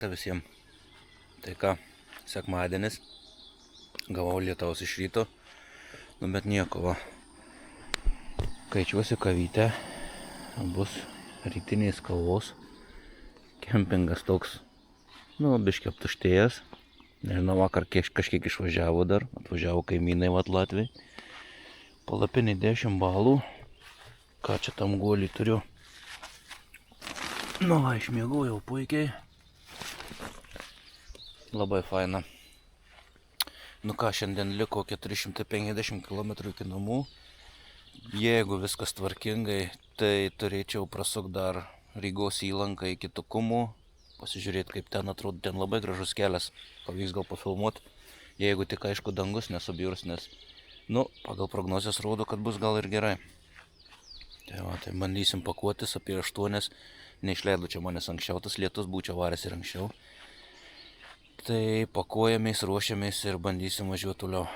Visiems. Tai ką, sekmadienis, gavau lietaus iš ryto, bet nieko, va. Kaičiuosi kavytę, bus rytinės kavos, kempingas toks, biškį aptuštėjęs, nežinau, vakar kažkiek išvažiavo dar, atvažiavo kaimynai Latviai, palapinį 10 balų, ką čia tam guolį turiu, išmiegojau puikiai. Labai faina. Šiandien liko 450 km iki namų. Jeigu viskas tvarkingai, tai turėčiau prasukti dar Rygos įlanką iki Tukumų. Pasižiūrėti, kaip ten atrodo. Ten labai gražus kelias. Pavyks gal pafilmuoti. Jeigu tik aišku dangus nesubjurs, nes pagal prognozes rodo, kad bus gal ir gerai. Tai bandysim pakuotis apie 8. Neišleido čia manęs anksčiau, tas lietus būčiau varęs ir anksčiau. Tai pakuojamės, ruošiamės ir bandysim važiuoti toliau.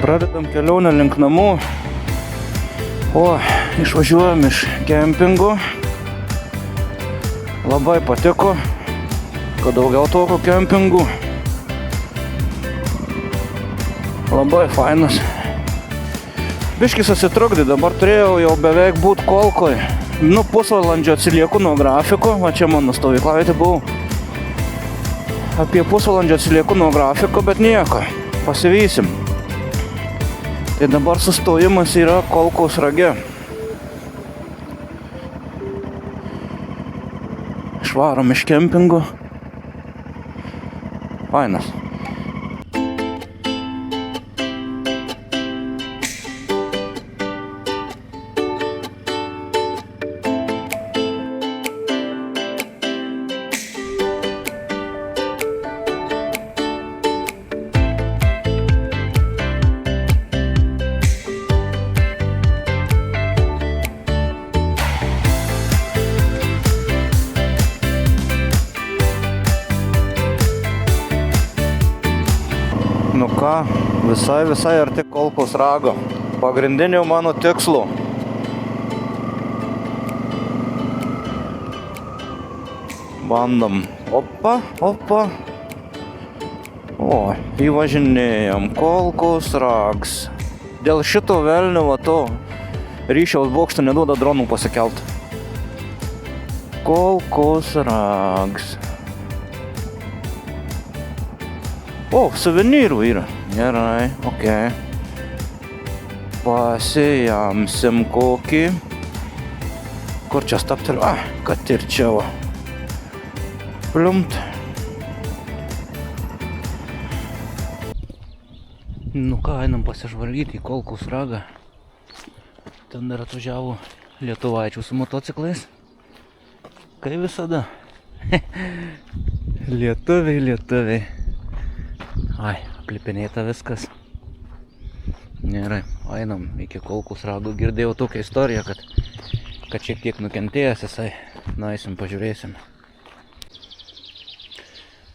Pradedam kelionę link namų. Išvažiuojam iš kempingo. Labai patiko, kad daugiau tokių kempingų. Labai fainas. Biškis atsitrukdė, dabar turėjau jau beveik būt Kolkoj. Pusvalandžio atsilieku nuo grafiko, va čia mano stovyklavietė buvo. Apie pusvalandžio atsilieku nuo grafiko, bet nieko, pasivysim. Tai dabar sustojimas yra Kolkos rage. Išvarom iš kempingo. Fainas. Visai arti Kolkos rago. Pagrindinių mano tikslų. Bandom. Opa. Įvažinėjom. Kolkos rags. Dėl šito velnio ryšiaus bokšto neduoda dronų pasikelt. Kolkos rags. Suvenyrų yra. Gerai, okei. Pasijamsim kokį. Kur čia stapteliu? Kad ir čia va. Pliumt. Einam pasižvalgyti į Kolkos ragą. Ten dar atvažiavo lietuvaičių su motociklais. Kaip visada. Lietuviai. Aplipinėta viskas. Gerai, einam iki Kolkos rago. Girdėjau tokią istoriją, kad šiek tiek nukentėjęs jisai. Eisim, pažiūrėsim.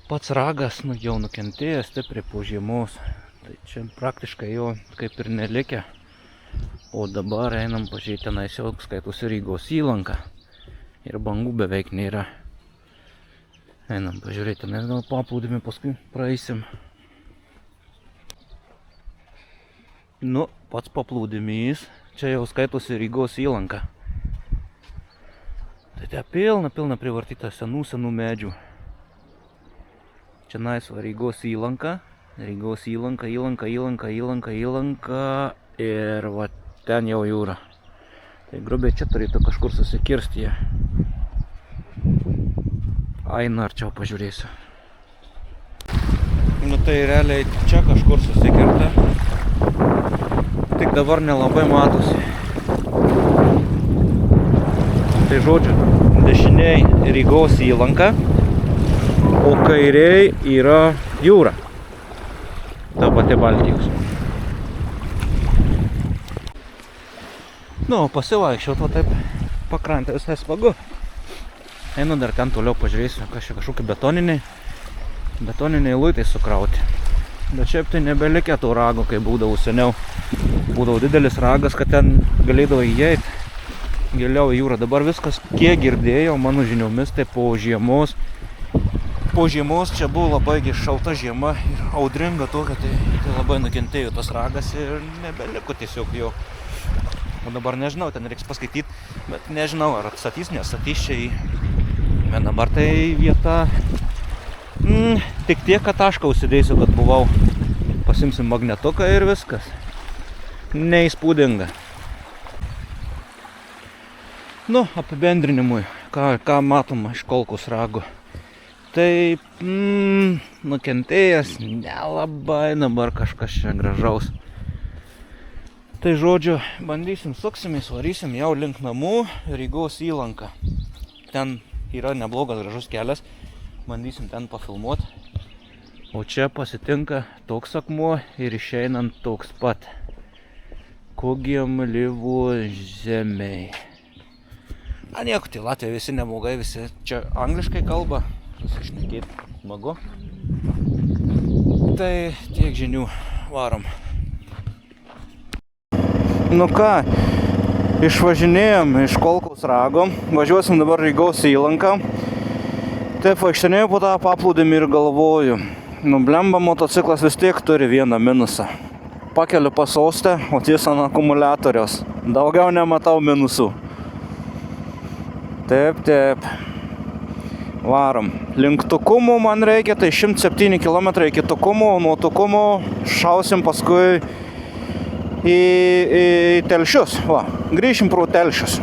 Pats ragas jau nukentėjęs stipriai po žiemos. Tai čia praktiškai jo kaip ir nelikę. O dabar einam pažiūrėti, tenais jau skaitosi Rygos įlanka. Ir bangų beveik nėra. Einam pažiūrėti, nes gal paplūdimį paskui praeisim. Pats paplūdimys, čia jau skaitosi Rygos įlanka. Tai te pilna privartyta senų medžių. Čia naisva Rygos įlanka ir va ten jau jūra. Tai grubiai čia turėtų kažkur susikirsti jie. Arčiau pažiūrėsiu. Tai realiai čia kažkur susikirta. Tik dabar nelabai matosi. Tai žodžiu, dešiniai Rygos įlanka, o kairiai yra jūra. Ta pati Baltijos. Nu, pasivaikščiau to taip pakrantę visai smagu. Einu dar ten toliau pažiūrėsiu, kas čia kažkokie betoniniai luitai sukrauti. Bet šiaip tai nebelikę tų ragų, kai būdavau seniau. Būdavo didelis ragas, kad ten galėdavo įeiti giliau į jūrą. Dabar viskas, kiek girdėjau, mano žiniomis, tai po žiemos čia buvo labai šalta žiema ir audringa tokia, tai labai nukentėjo tas ragas ir nebeliko tiesiog jo. O dabar nežinau, ten reiks paskaityti, bet nežinau, ar atstatys, nestatys čia į vieną. Dabar tai vieta, tik tiek, kad tašką užsidėsiu, kad buvau. Pasimsim magnetuką ir viskas. Neįspūdinga. Nu, apibendrinimui, ką matoma iš Kolkos rago. Tai nukentėjęs nelabai, dabar kažkas čia gražaus. Tai žodžiu, bandysim, suksimės, varysim jau link namų, Rygos įlanka. Ten yra neblogas gražus kelias, bandysim ten pafilmuoti. O čia pasitinka toks akmuo ir išeinant toks pat. Kogiam lyvo žemiai. A nieko, tai Latvija visi neblogai, visi čia angliškai kalba, susišnekėti smagu. Tai tiek žinių, varom. Nu ką, išvažinėjom iš Kolkos rago, važiuosim dabar Rygos įlanką. Taip vaikštinėjau po tą paplūdimį ir galvoju, blemba, motociklas vis tiek turi vieną minusą. Pakeliu pasostę, o ties ant akumuliatoriaus. Daugiau nematau minusų. Taip. Varom. Link Tukumo man reikia, tai 107 km iki Tukumo, nuo Tukumo šausim paskui į Telšius. Va, grįšim pro Telšius.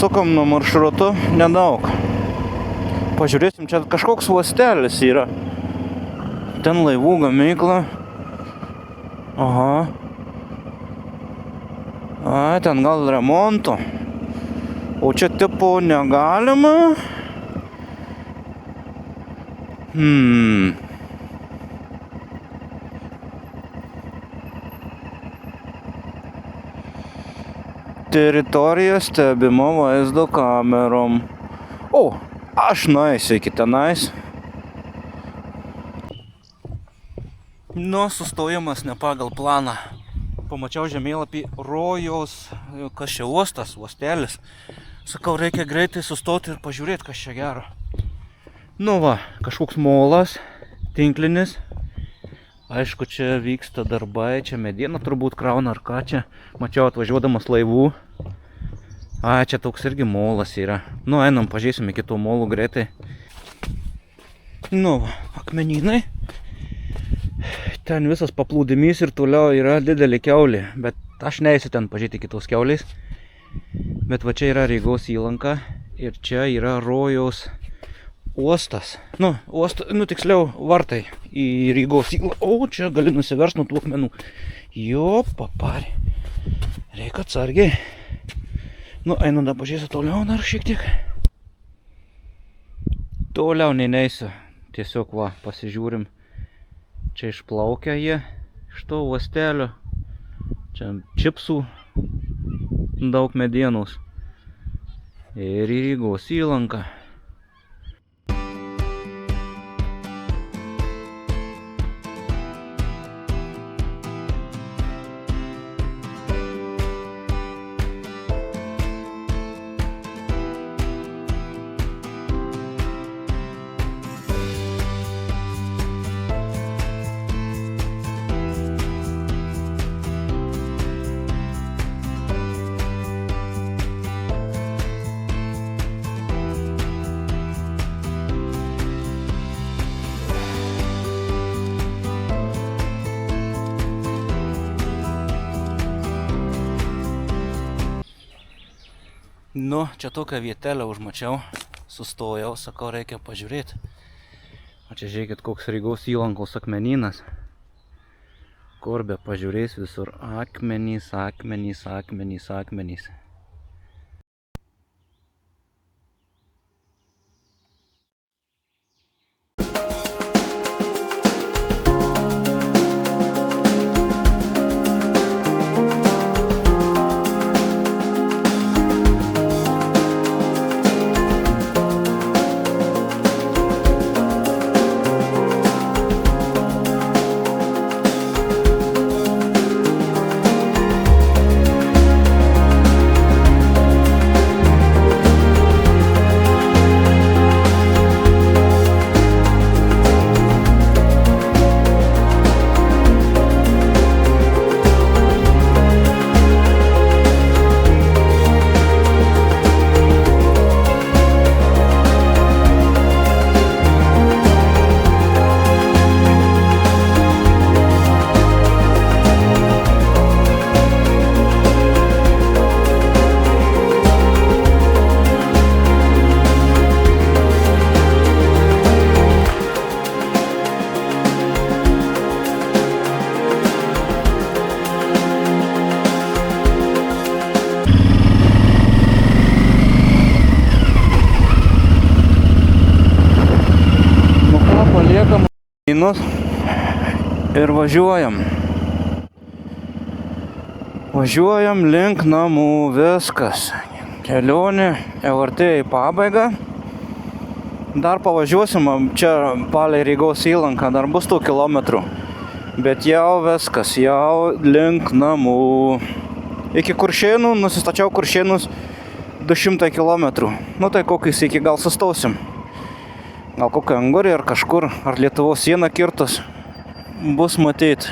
Sukam nuo maršrutų nedaug. Pažiūrėsim, čia kažkoks uostelis yra. Ten laivų gamykla. Aha. Ai, ten gal remonto. O čia tipo negalima. Teritorija stebima vaizdo kamerom. O, aš nueisiu iki tenais. Nu, sustojimas ne pagal planą. Pamačiau žemėlapį Rojaus, kas čia uostas, uostelis. Sakau, reikia greitai sustoti ir pažiūrėti, kas čia gero. Nu va, kažkoks molas, tinklinis. Aišku, čia vyksta darbai, čia mediena turbūt krauna ar ką čia. Mačiau atvažiuodamas laivų. A, čia toks irgi molas yra. Nu, einam, pažiūrėsim iki tų molų greitai. Nu, akmenynai. Ten visas paplūdimys ir toliau yra didelė kiaulė. Bet aš neįsiu ten pažiūrėti kitos kiaulės. Bet va čia yra Rygos įlanka. Ir čia yra Rojaus uostas. Nu, tiksliau vartai į Rygos įlanką. O, čia gali nusiversti nuo tų akmenų. Jo, paparė. Reikia atsargiai. Nu, einu dar pažiūrėsiu toliau dar šiek tiek. Toliau neisiu. Tiesiog va, pasižiūrim. Čia išplaukia jie iš to uostelio. Čia čipsų daug medienos. Ir į Rygos įlanką. Nu, čia tokią vietelę užmačiau, sustojau, sakau, reikia pažiūrėti. O čia žiūrėkit, koks Rygos įlankos akmenynas. Kur be pažiūrės visur akmenys, akmenys, akmenys, akmenys. Ir važiuojam. Važiuojam link namų, viskas. Kelionė jau artėja į pabaigą. Dar pavažiuosim, čia palei Rygos įlanką, dar bus 2 kilometrų. Bet jau viskas, jau link namų. Iki Kuršėnų, nusistačiau Kuršėnus 200 kilometrų. Nu tai kokiais iki gal sustausim. Gal kokią Angurį ar kažkur, ar Lietuvos sieną kirtus. Bus matyti.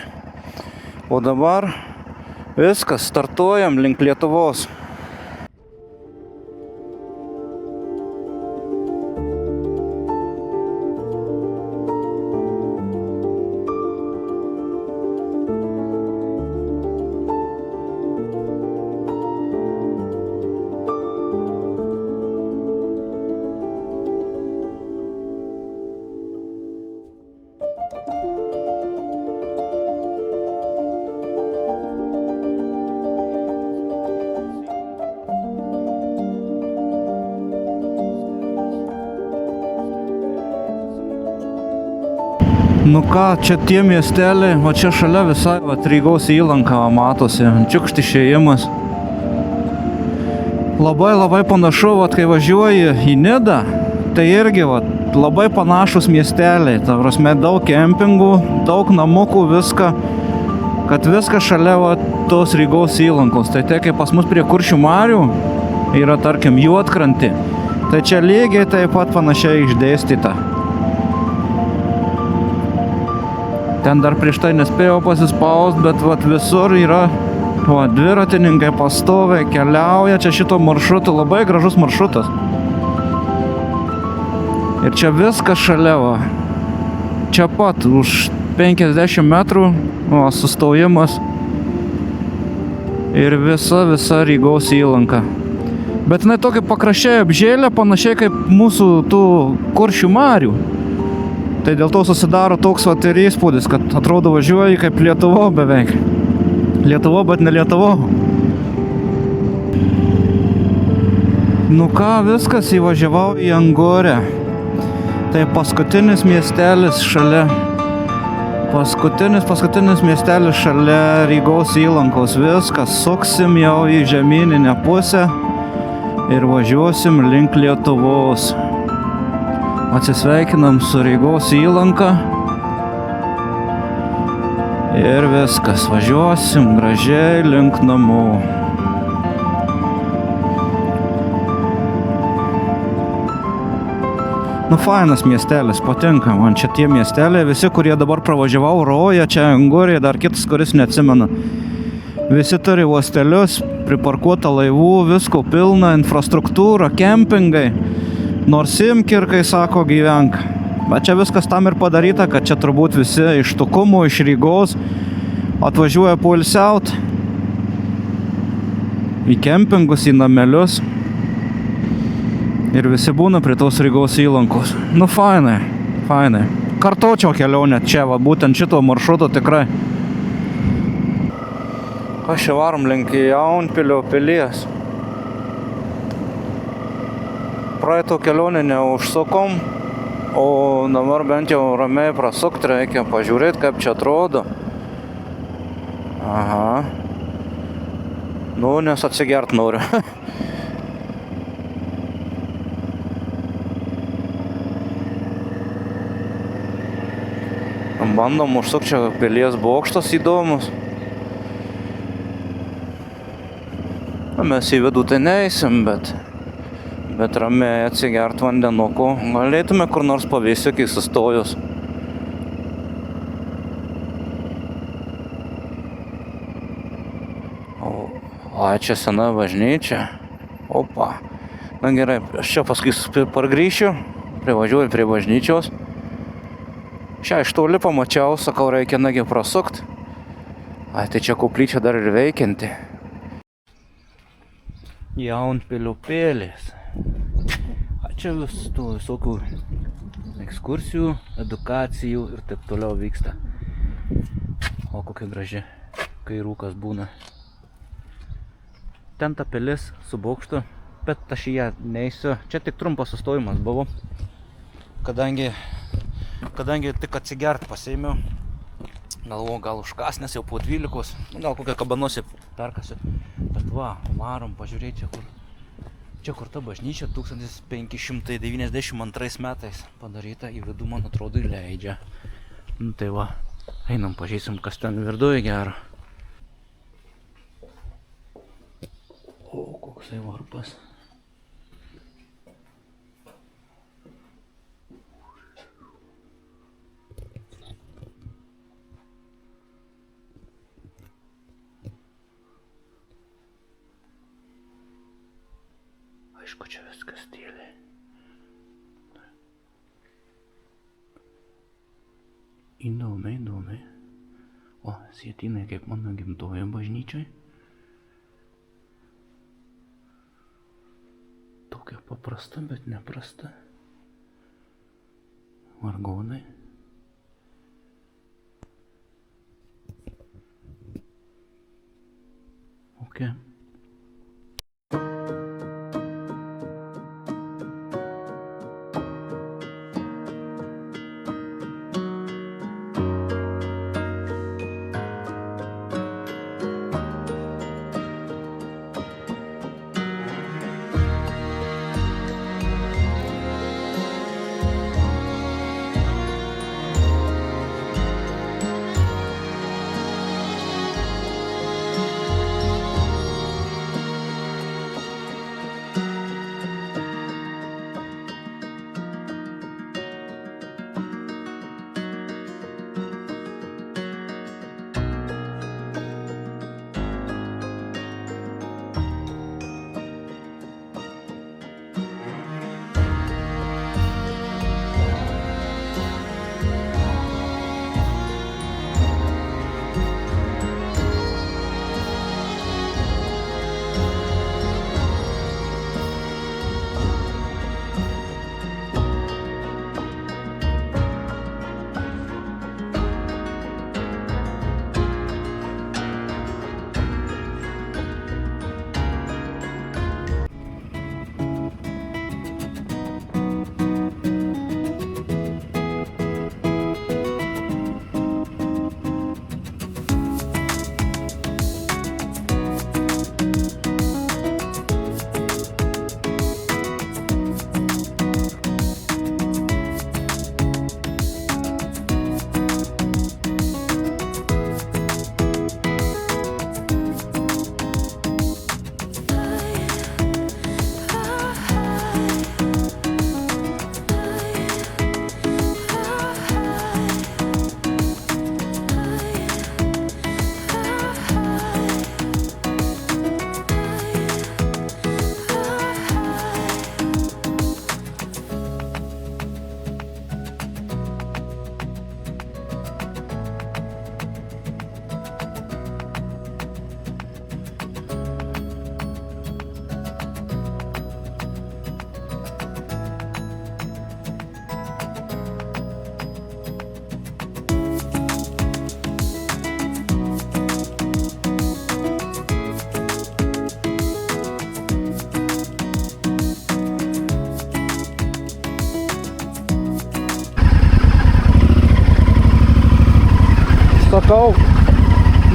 O dabar viskas, startuojam link Lietuvos. Nu ką, čia tie miesteliai, o čia šalia visai Rygos įlanka matosi, Čiukšti išėjimas. Labai panašu, kai važiuoji į Nidą, tai irgi labai panašus miesteliai. Ta prasme, daug kempingų, daug namukų, viską, kad viskas šalia tos Rygos įlankos. Tai kaip pas mus prie Kuršių marių yra, tarkim, Juodkrantė, tai čia lygiai taip pat panašiai išdėstyta. Ten dar prieš tai nespėjau pasispaust, bet visur yra dviratininkai pastoviai keliauja čia šito maršrutu, labai gražus maršrutas. Ir čia viskas šalia, čia pat už 50 metrų sustojimas ir visa Rygos įlanka. Bet jinai tokia pakraščiai apžėlė, panašiai kaip mūsų tų Kuršių marių. Tai dėl to susidaro toks ir įspūdis, kad atrodo važiuoji kaip Lietuva beveik. Lietuva, bet ne Lietuva. Nu ką, viskas, įvažiavau į Angurę. Tai paskutinis miestelis šalia. Paskutinis miestelis šalia Rygos įlankos. Viskas, suksim jau į žemyninę pusę ir važiuosim link Lietuvos. Atsisveikinam su Rygos įlanka ir viskas, važiuosim gražiai link namų. Nu, fainas miestelis, patinka man čia tie miesteliai, visi, kurie dabar pravažiavau, Roja, čia Angurė, dar kitas, kuris neatsimenu. Visi turi uostelius, priparkuota laivų, visko pilna, infrastruktūra, kempingai. Nors imk ir, kai sako, gyvenk. Bet čia viskas tam ir padaryta, kad čia turbūt visi iš Tukumo, iš Rygos atvažiuoja poilsiaut į kempingus, į namelius. Ir visi būna prie tos Rygos įlankos. Nu, fainai, fainai. Kartočiau kelionę čia, va, būtent šito maršruto tikrai. Aš čia varom link Jaunpilio pilies. Praeito kelionę neužsukom, o dabar bent jau ramiai prasukti reikia, pažiūrėti, kaip čia atrodo. Aha. Nu, nes atsigert noriu. Bandom užsukti, čia pilies bokštas įdomus. Mes į vidų tai neįsim, bet ramiai atsigert vandenuko. Galėtume kur nors pavėsiukai sustojus. O, čia sena bažnyčia. Opa. Na gerai, aš čia paskui pargrįšiu, privažiuoju prie bažnyčios. Šią iš toli pamačiau, sakau, reikia nagi prasukt. Ai, tai čia koplyčia dar ir veikianti. Jaunpilio pėlės. Čia visokių ekskursijų, edukacijų ir taip toliau vyksta. O kokia graži, kai rūkas būna. Ten ta pilis su bokštu, bet aš į ją neįsiu. Čia tik trumpas sustojimas buvo. Kadangi tik atsigert pasėmiau. Galvoju, gal užkas, nes jau po 12. Gal kokią kabanosį perkasiu. Bet va, varom pažiūrėti čia kur ta bažnyčia 1592 metais padaryta, į vidų, man atrodo, įleidžia. Nu tai va, einam pažiūrėsim, kas ten virduje gero. O, koksai varpas. Aišku, čia viskas tyliai. Įdomiai. O, sietynai kaip mano gimtojo bažnyčioj. Tokia paprasta, bet neprasta. Vargonai. Okay.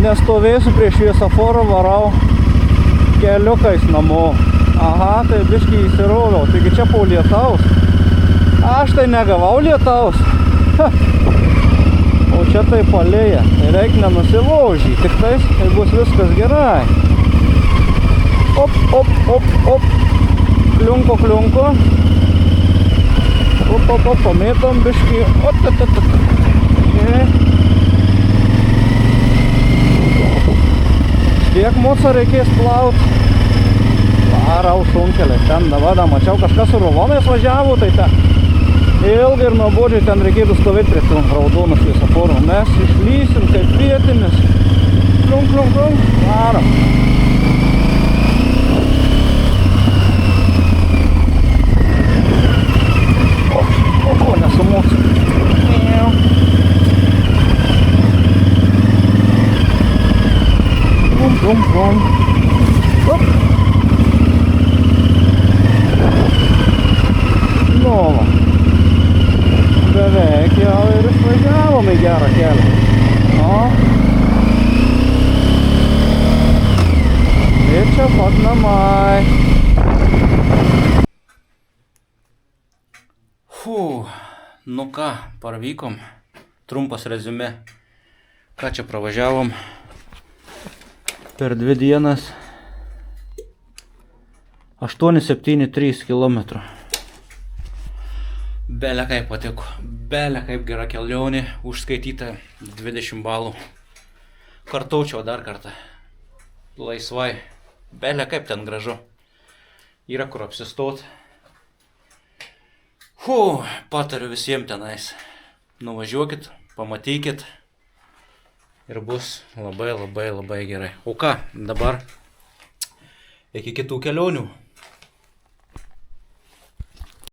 nestovėsiu prie šviesoforo, varau keliukais namo. Aha, tai biškį įsiroviau, taigi čia po lietaus. Aš tai negavau lietaus. O čia tai palėja, tai reik nenusilaužy, tik tais, tai bus viskas gerai. Op, op, op, op, kliunko, kliunko. Op, op, op, pamėtom biškį. Ot, ot, ot, ot. Tiek mūsų reikės plaut. Varau šunkelį, ten dabar mačiau kažkas su rulonais važiavo, tai ten ilgai ir nuobodžiai ten reikėtų stovėti prie tų raudonų šviesoforų. Mes išlysim kaip vietinis. Klunk, klunk, klunk, varom. O, nesumoksim. Klum, klum, klum. Up. Nu, va. Beveik jau ir išvažiavom į gerą kelią. O. Ir čia pat namai. Nu ką, parvykom. Trumpas reziumė. Ką čia pravažiavom? Per 2 dienas 873 km. Belė kaip patiko, belė kaip gera kelionė, užskaityta 20 balų. Kartaučiau dar kartą, laisvai, belė kaip ten gražu, yra kur apsistot. Patariu visiems tenais, nuvažiuokit, pamatykit ir bus labai, labai, labai gerai. O ką, dabar iki kitų kelionių.